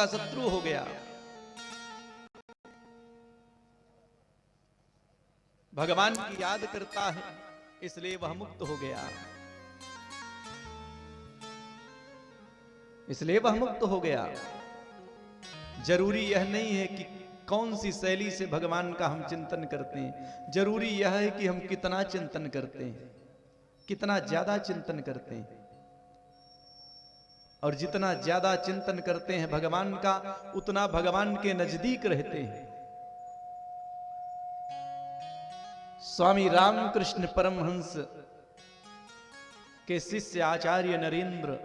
का शत्रु हो गया। भगवान की याद करता है इसलिए वह मुक्त हो गया, इसलिए वह मुक्त हो गया। जरूरी यह नहीं है कि कौन सी शैली से भगवान का हम चिंतन करते हैं, जरूरी यह है कि हम कितना चिंतन करते हैं, कितना ज्यादा चिंतन करते हैं। और जितना ज्यादा चिंतन करते हैं भगवान का, उतना भगवान के नजदीक रहते हैं। स्वामी रामकृष्ण परमहंस के शिष्य आचार्य नरेंद्र,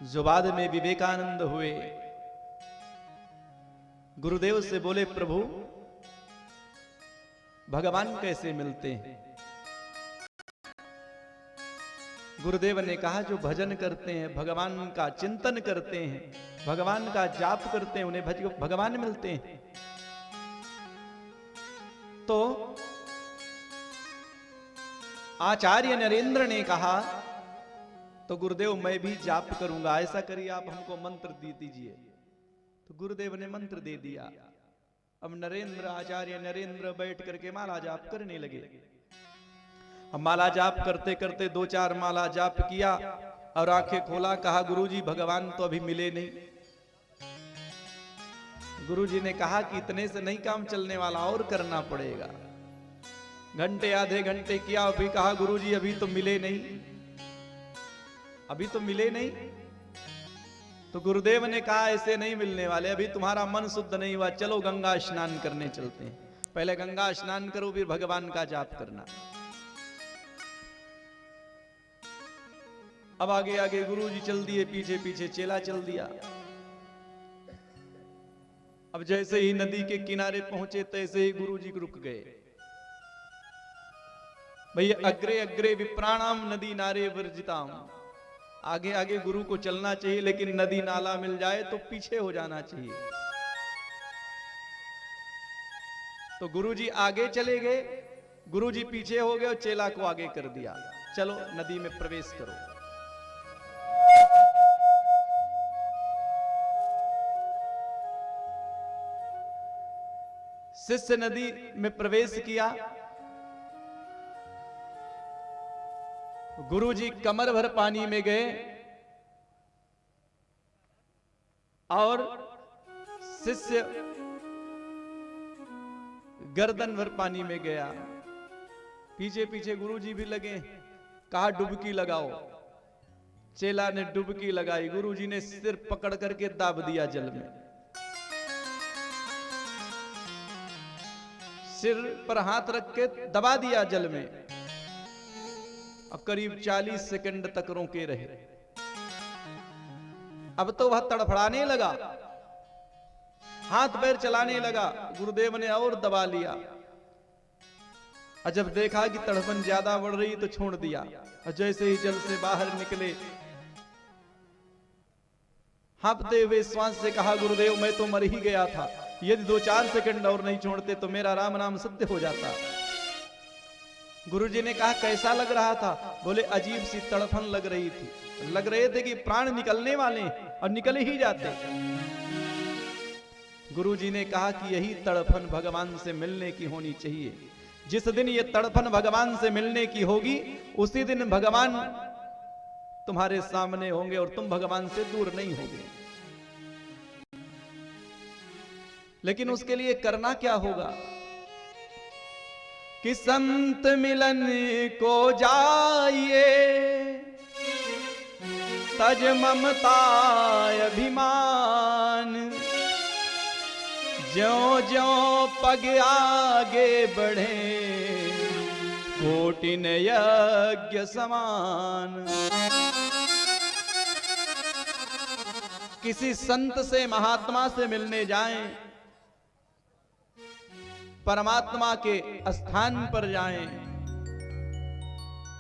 जो बाद में विवेकानंद हुए, गुरुदेव से बोले, प्रभु भगवान कैसे मिलते हैं? गुरुदेव ने कहा, जो भजन करते हैं, भगवान का चिंतन करते हैं, भगवान का जाप करते हैं, उन्हें भगवान मिलते हैं। तो आचार्य नरेंद्र ने कहा, तो गुरुदेव मैं भी जाप करूंगा, ऐसा करिए आप हमको मंत्र दे दीजिए। तो गुरुदेव ने मंत्र दे दिया। अब नरेंद्र, आचार्य नरेंद्र बैठ करके माला जाप करने लगे। अब माला जाप करते करते 2-4 माला जाप किया और आंखें खोला, कहा गुरुजी भगवान तो अभी मिले नहीं। गुरुजी ने कहा कि इतने से नहीं काम चलने वाला, और करना पड़ेगा। घंटे आधे घंटे किया, अभी कहा गुरुजी अभी तो मिले नहीं, अभी तो मिले नहीं। तो गुरुदेव ने कहा ऐसे नहीं मिलने वाले, अभी तुम्हारा मन शुद्ध नहीं हुआ, चलो गंगा स्नान करने चलते हैं। पहले गंगा स्नान करो, फिर भगवान का जाप करना। अब आगे आगे गुरुजी चल दिए, पीछे पीछे चेला चल दिया। अब जैसे ही नदी के किनारे पहुंचे तैसे ही गुरुजी रुक गए। भैया अग्रे अग्रे विप्राणाम नदी नारे वर्जिताम, आगे आगे गुरु को चलना चाहिए, लेकिन नदी नाला मिल जाए तो पीछे हो जाना चाहिए। तो गुरुजी आगे चले गए, गुरुजी पीछे हो गए और चेला को आगे कर दिया, चलो नदी में प्रवेश करो। शिष्य नदी में प्रवेश किया। गुरुजी कमर भर पानी में गए और शिष्य गर्दन भर पानी में गया। पीछे पीछे गुरुजी भी लगे, कहा डुबकी लगाओ। चेला ने डुबकी लगाई, गुरुजी ने सिर पकड़ करके दाब दिया जल में, सिर पर हाथ रख के दबा दिया जल में। अब करीब 40 सेकंड तक रोके रहे। अब तो वह तड़फड़ाने लगा, हाथ पैर चलाने लगा। गुरुदेव ने और दबा लिया, और जब देखा कि तड़फन ज्यादा बढ़ रही तो छोड़ दिया। और जैसे ही जल से बाहर निकले, हाँफते हुए श्वास से कहा, गुरुदेव मैं तो मर ही गया था, यदि 2-4 सेकंड और नहीं छोड़ते तो मेरा राम नाम सत्य हो जाता। गुरुजी ने कहा कैसा लग रहा था? बोले अजीब सी तड़फन लग रही थी, लग रहे थे कि प्राण निकलने वाले और निकल ही जाते। गुरुजी ने कहा कि यही तड़फन भगवान से मिलने की होनी चाहिए। जिस दिन ये तड़फन भगवान से मिलने की होगी, उसी दिन भगवान तुम्हारे सामने होंगे और तुम भगवान से दूर नहीं होगे। लेकिन उसके लिए करना क्या होगा कि संत मिलन को जाइए, तज ममता अभिमान, ज्यों ज्यों पग आगे बढ़े कोटिन यज्ञ समान। किसी संत से, महात्मा से मिलने जाएं, परमात्मा के स्थान पर जाएं,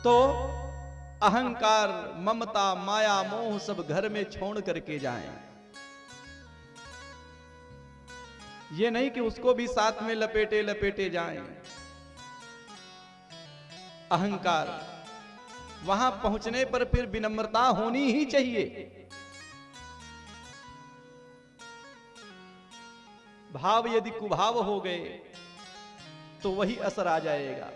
तो अहंकार, ममता, माया, मोह सब घर में छोड़ करके जाएं। ये नहीं कि उसको भी साथ में लपेटे लपेटे जाएं। अहंकार, वहां पहुंचने पर फिर विनम्रता होनी ही चाहिए। भाव यदि कुभाव हो गए तो वही असर आ जाएगा।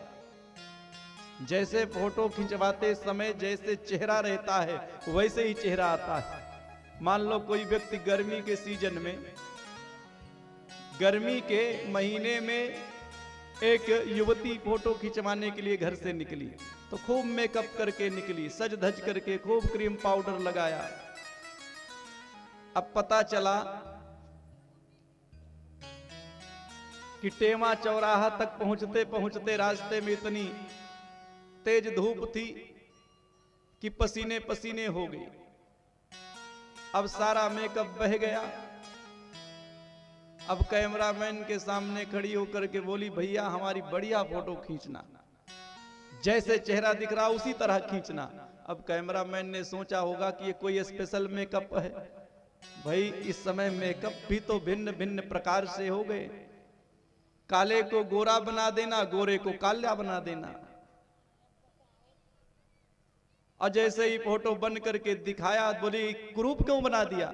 जैसे फोटो खिंचवाते समय जैसे चेहरा रहता है वैसे ही चेहरा आता है। मान लो कोई व्यक्ति गर्मी के सीजन में, गर्मी के महीने में एक युवती फोटो खिंचवाने के लिए घर से निकली, तो खूब मेकअप करके निकली, सज धज करके खूब क्रीम पाउडर लगाया। अब पता चला कि टेमा चौराहा तक पहुंचते पहुंचते रास्ते में इतनी तेज धूप थी कि पसीने पसीने हो गई। अब सारा मेकअप बह गया। अब कैमरामैन के सामने खड़ी होकर के बोली, भैया हमारी बढ़िया फोटो खींचना, जैसे चेहरा दिख रहा उसी तरह खींचना। अब कैमरामैन ने सोचा होगा कि ये कोई स्पेशल मेकअप है। भाई इस समय मेकअप भी तो भिन्न भिन्न प्रकार से हो गए। काले को गोरा बना देना, गोरे को काला बना देना। और जैसे ही फोटो बन करके दिखाया, बोली कुरूप क्यों बना दिया?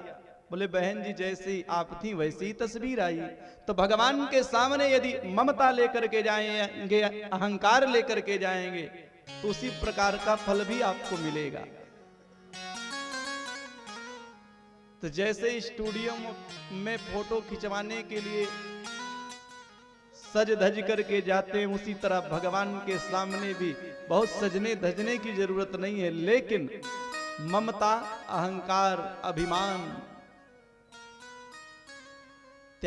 बोले बहन जी जैसी आप थी वैसी ही तस्वीर आई। तो भगवान के सामने यदि ममता लेकर के जाएंगे, अहंकार लेकर के जाएंगे, तो उसी प्रकार का फल भी आपको मिलेगा। तो जैसे स्टूडियो में फोटो खिंचवाने के लिए सज धज करके जाते हैं, उसी तरह भगवान के सामने भी बहुत सजने धजने की जरूरत नहीं है, लेकिन ममता, अहंकार, अभिमान